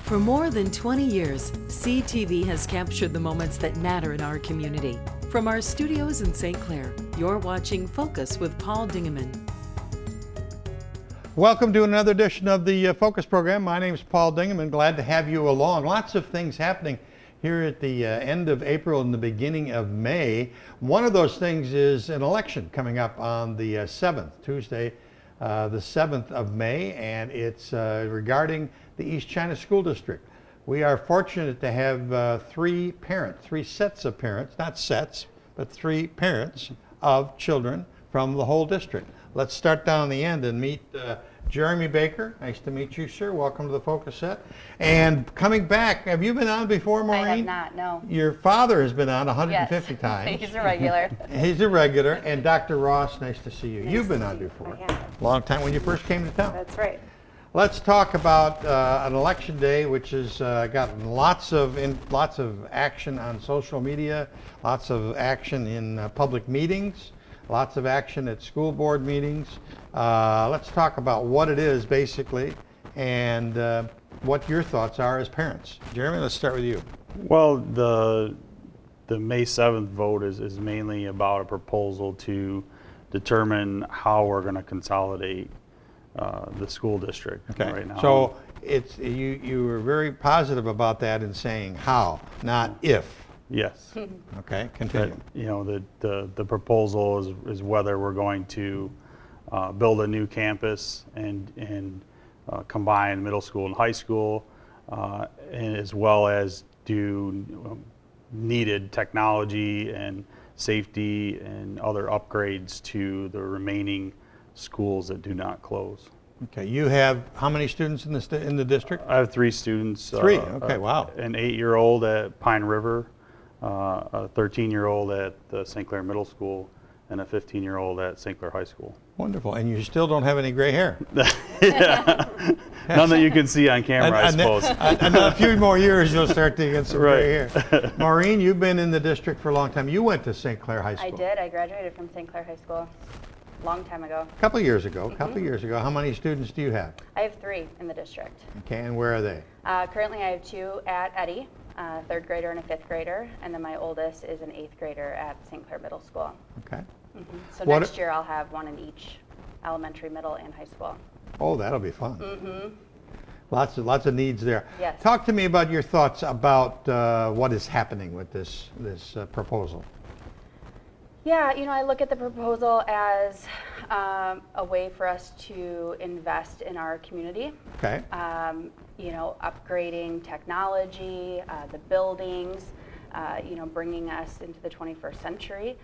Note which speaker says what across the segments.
Speaker 1: For more than 20 years, CTV has captured the moments that matter in our community. From our studios in St. Clair, you're watching Focus with Paul Dingeman.
Speaker 2: Welcome to another edition of the Focus program. My name is Paul Dingeman. Glad to have you along. Lots of things happening here at the end of April and the beginning of May. One of those things is an election coming up on the 7th, Tuesday, the 7th of May, and it's regarding the East China School District. We are fortunate to have three sets of parents, not sets, but three parents of children from the whole district. Let's start down the end and meet Jeremy Baker. Nice to meet you, sir. Welcome to the Focus set. And coming back, have you been on before, Maureen?
Speaker 3: I have not, no.
Speaker 2: Your father has been on 150 times.
Speaker 3: He's a regular.
Speaker 2: He's a regular. And Dr. Ross, nice to see you.
Speaker 3: Nice
Speaker 2: You've been
Speaker 3: to
Speaker 2: on
Speaker 3: see you.
Speaker 2: before.
Speaker 3: I have.
Speaker 2: Long time when you first came to town.
Speaker 3: That's right.
Speaker 2: Let's talk about an election day, which has gotten lots of action on social media, lots of action in public meetings, lots of action at school board meetings. Let's talk about what it is basically and what your thoughts are as parents. Jeremy, let's start with you.
Speaker 4: Well, the May 7th vote is mainly about a proposal to determine how we're going to consolidate the school district right now.
Speaker 2: So it's you were very positive about that in saying how, not if.
Speaker 4: Yes.
Speaker 2: Okay, continue.
Speaker 4: But, you know, the proposal is whether we're going to build a new campus and combine middle school and high school, and as well as do needed technology and safety and other upgrades to the remaining schools that do not close.
Speaker 2: Okay, you have how many students in the district?
Speaker 4: I have three students.
Speaker 2: Three, okay, wow.
Speaker 4: An 8-year-old at Pine River, a 13-year-old at the St. Clair Middle School, and a 15-year-old at St. Clair High School.
Speaker 2: Wonderful, and you still don't have any gray hair.
Speaker 4: Yeah, none that you can see on camera, I suppose.
Speaker 2: And a few more years you'll start to get some gray hair. Maureen, you've been in the district for a long time. You went to St. Clair High School.
Speaker 3: I did. I graduated from St. Clair High School a long time ago.
Speaker 2: A couple of years ago. How many students do you have?
Speaker 3: I have 3 in the district.
Speaker 2: Okay, and where are they?
Speaker 3: Currently I have 2 at Eddy, a 3rd grader and a 5th grader, and then my oldest is an 8th grader at St. Clair Middle School.
Speaker 2: Okay.
Speaker 3: So next year I'll have one in each elementary, middle, and high school.
Speaker 2: Oh, that'll be fun. Lots of needs there.
Speaker 3: Yes.
Speaker 2: Talk to me about your thoughts about what is happening with this proposal.
Speaker 3: Yeah, you know, I look at the proposal as a way for us to invest in our community.
Speaker 2: Okay.
Speaker 3: You know, upgrading technology, the buildings, you know, bringing us into the 21st century.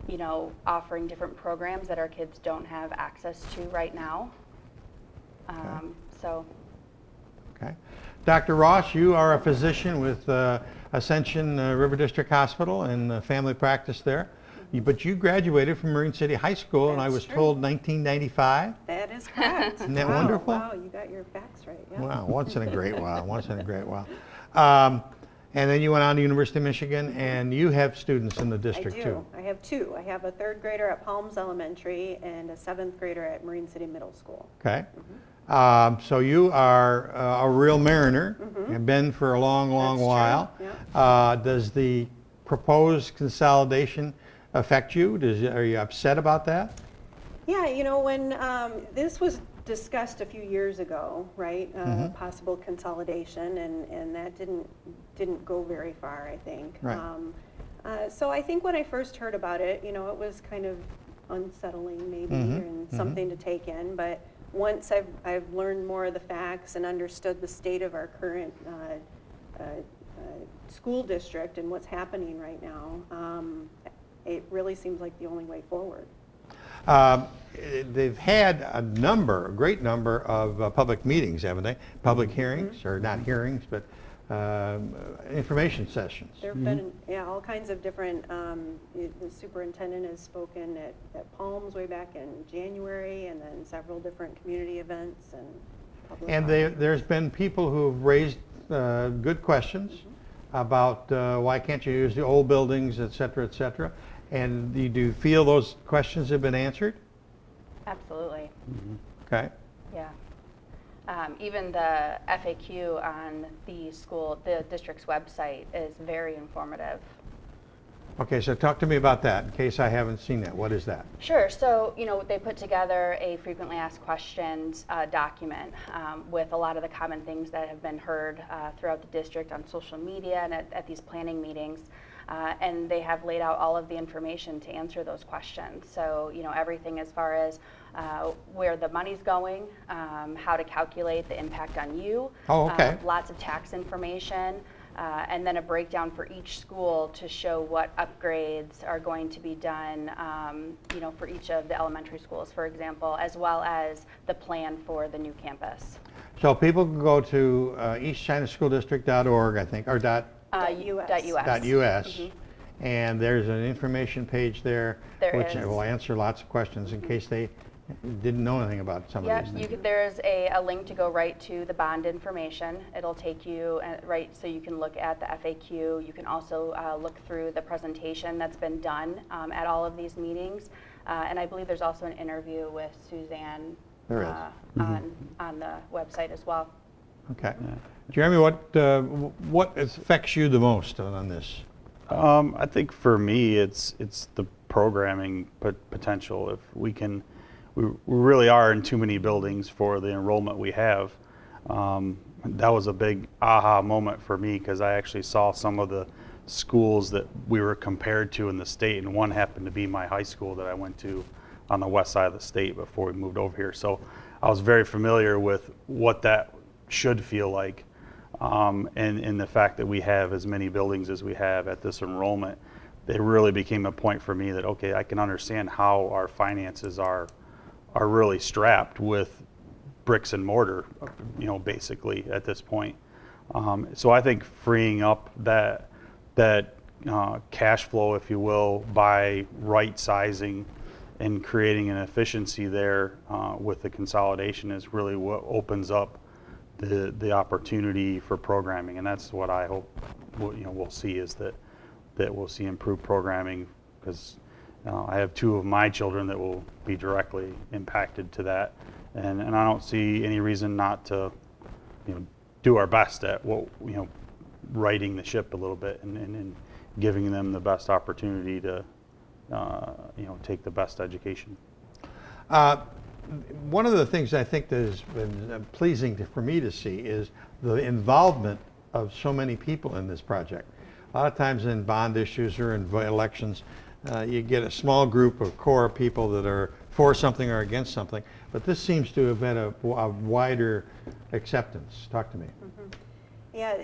Speaker 3: You know, offering different programs that our kids don't have access to right now.
Speaker 2: Okay. Dr. Ross, you are a physician with Ascension River District Hospital and family practice there. But you graduated from Marine City High School, and I was told 1995.
Speaker 5: That is correct.
Speaker 2: Isn't that wonderful?
Speaker 5: Wow, you got your facts right. Yeah.
Speaker 2: Wow, once in a great while. And then you went on to University of Michigan, and you have students in the district
Speaker 5: I do.
Speaker 2: too.
Speaker 5: I have 2. I have a 3rd grader at Palms Elementary and a 7th grader at Marine City Middle School.
Speaker 2: Okay. So you are a real Mariner, and been for a long
Speaker 5: That's
Speaker 2: while.
Speaker 5: true, yeah.
Speaker 2: Does the proposed consolidation affect you? Are you upset about that?
Speaker 5: Yeah, you know, when this was discussed a few years ago, right? Possible consolidation, and that didn't go very far, I think.
Speaker 2: Right.
Speaker 5: So I think when I first heard about it, you know, it was kind of unsettling maybe and something to take in. But once I've learned more of the facts and understood the state of our current school district and what's happening right now, it really seems like the only way forward.
Speaker 2: They've had a great number of public meetings, haven't they? Public hearings, or not hearings, but information sessions.
Speaker 5: There have been all kinds of different, the superintendent has spoken at Palms way back in January, and then several different community events and public.
Speaker 2: And there's been people who've raised good questions about why can't you use the old buildings, et cetera, et cetera. And do you feel those questions have been answered?
Speaker 3: Absolutely.
Speaker 2: Okay.
Speaker 3: Yeah. Even the FAQ on the district's website is very informative.
Speaker 2: Okay, so talk to me about that in case I haven't seen that. What is that?
Speaker 3: Sure. So, they put together a frequently asked questions document with a lot of the common things that have been heard throughout the district on social media and at these planning meetings. And they have laid out all of the information to answer those questions. So, everything as far as where the money's going, how to calculate the impact on you.
Speaker 2: Oh, okay.
Speaker 3: Lots of tax information. And then a breakdown for each school to show what upgrades are going to be done, for each of the elementary schools, for example, as well as the plan for the new campus.
Speaker 2: So people can go to eastchinaschooldistrict.org, I think, or
Speaker 3: .us.
Speaker 2: .us, and there's an information page there, which
Speaker 3: is.
Speaker 2: will answer lots of questions in case they didn't know anything about some of these things.
Speaker 3: There's a link to go right to the bond information. It'll take you right so you can look at the FAQ. You can also look through the presentation that's been done at all of these meetings. And I believe there's also an interview with Suzanne
Speaker 2: There is.
Speaker 3: On the website as well.
Speaker 2: Okay. Jeremy, what affects you the most on this?
Speaker 4: I think for me, it's the programming potential. If we really are in too many buildings for the enrollment we have. That was a big aha moment for me because I actually saw some of the schools that we were compared to in the state, and one happened to be my high school that I went to on the west side of the state before we moved over here. So I was very familiar with what that should feel like, and the fact that we have as many buildings as we have at this enrollment, it really became a point for me that, okay, I can understand how our finances are really strapped with bricks and mortar, basically at this point. So I think freeing up that cash flow, if you will, by right sizing and creating an efficiency there with the consolidation is really what opens up the opportunity for programming, and that's what I hope we'll see is that we'll see improved programming because. I have two of my children that will be directly impacted to that, and I don't see any reason not to, do our best at righting the ship a little bit and giving them the best opportunity to, take the best education.
Speaker 2: One of the things I think that has been pleasing for me to see is the involvement of so many people in this project. A lot of times in bond issues or in elections, you get a small group of core people that are for something or against something, but this seems to have had a wider acceptance. Talk to me.
Speaker 5: Yeah,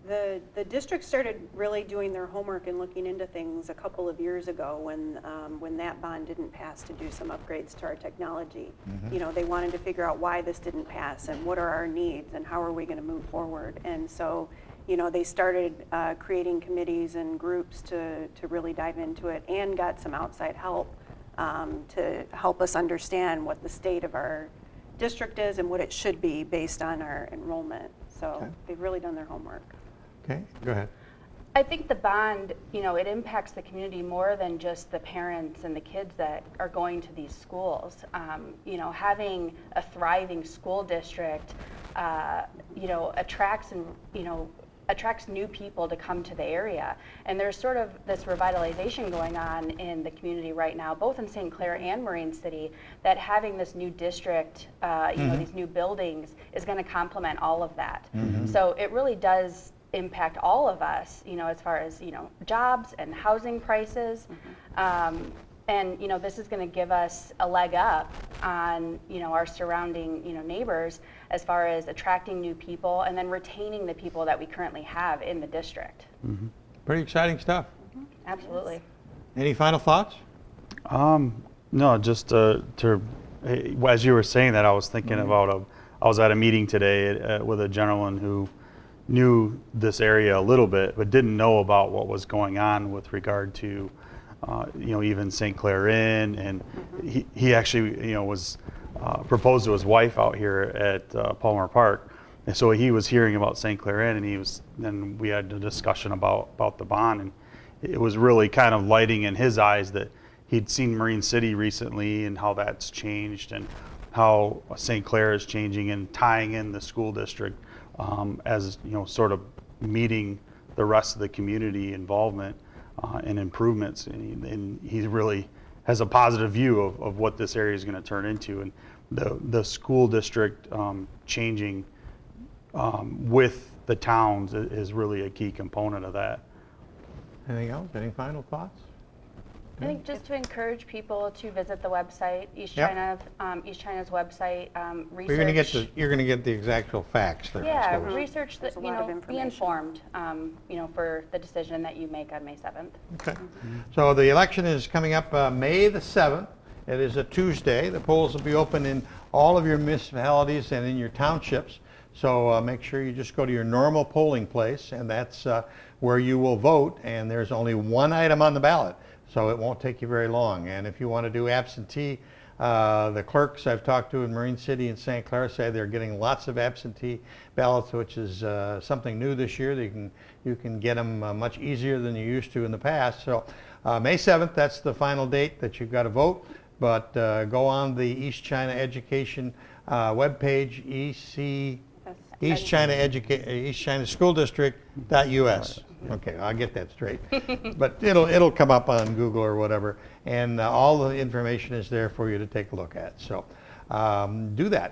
Speaker 5: the district started really doing their homework and looking into things a couple of years ago when that bond didn't pass to do some upgrades to our technology. They wanted to figure out why this didn't pass and what are our needs and how are we going to move forward. And so they started creating committees and groups to really dive into it and got some outside help to help us understand what the state of our district is and what it should be based on our enrollment. So they've really done their homework.
Speaker 2: Okay, go ahead.
Speaker 3: I think the bond, it impacts the community more than just the parents and the kids that are going to these schools. Having a thriving school district, attracts new people to come to the area. And there's sort of this revitalization going on in the community right now, both in St. Clair and Marine City, that having this new district, these new buildings is going to complement all of that. So it really does impact all of us, as far as, jobs and housing prices. And this is going to give us a leg up on our surrounding neighbors as far as attracting new people and then retaining the people that we currently have in the district.
Speaker 2: Pretty exciting stuff.
Speaker 3: Absolutely.
Speaker 2: Any final thoughts?
Speaker 4: No, just as you were saying that, I was thinking about I was at a meeting today with a gentleman who knew this area a little bit but didn't know about what was going on with regard to even St. Clair Inn, and he actually, was proposed to his wife out here at Palmer Park, and so he was hearing about St. Clair Inn, and then we had a discussion about the bond, and it was really kind of lighting in his eyes that he'd seen Marine City recently and how that's changed, and how St. Clair is changing and tying in the school district as, you know, sort of meeting the rest of the community involvement and improvements. And he really has a positive view of what this area is going to turn into. And the school district changing with the towns is really a key component of that.
Speaker 2: Anything else? Any final thoughts?
Speaker 3: I think just to encourage people to visit the website, East
Speaker 2: Yep.
Speaker 3: China's website,
Speaker 2: You're going to get the exact facts there. I
Speaker 3: Yeah,
Speaker 2: suppose.
Speaker 3: research that,
Speaker 5: There's a
Speaker 3: you
Speaker 5: lot of
Speaker 3: know, be
Speaker 5: information.
Speaker 3: informed, you know, for the decision that you make on May 7th.
Speaker 2: Okay. So the election is coming up May the 7th. It is a Tuesday. The polls will be open in all of your municipalities and in your townships. So make sure you just go to your normal polling place, and that's where you will vote. And there's only one item on the ballot, so it won't take you very long. And if you want to do absentee, the clerks I've talked to in Marine City and St. Clair say they're getting lots of absentee ballots, which is something new this year. You can get them much easier than you used to in the past. So May 7th, that's the final date that you've got to vote. But go on the East China Education webpage, East China School District.us. Okay, I'll get that straight. But it'll come up on Google or whatever, and all the information is there for you to take a look at. So do that.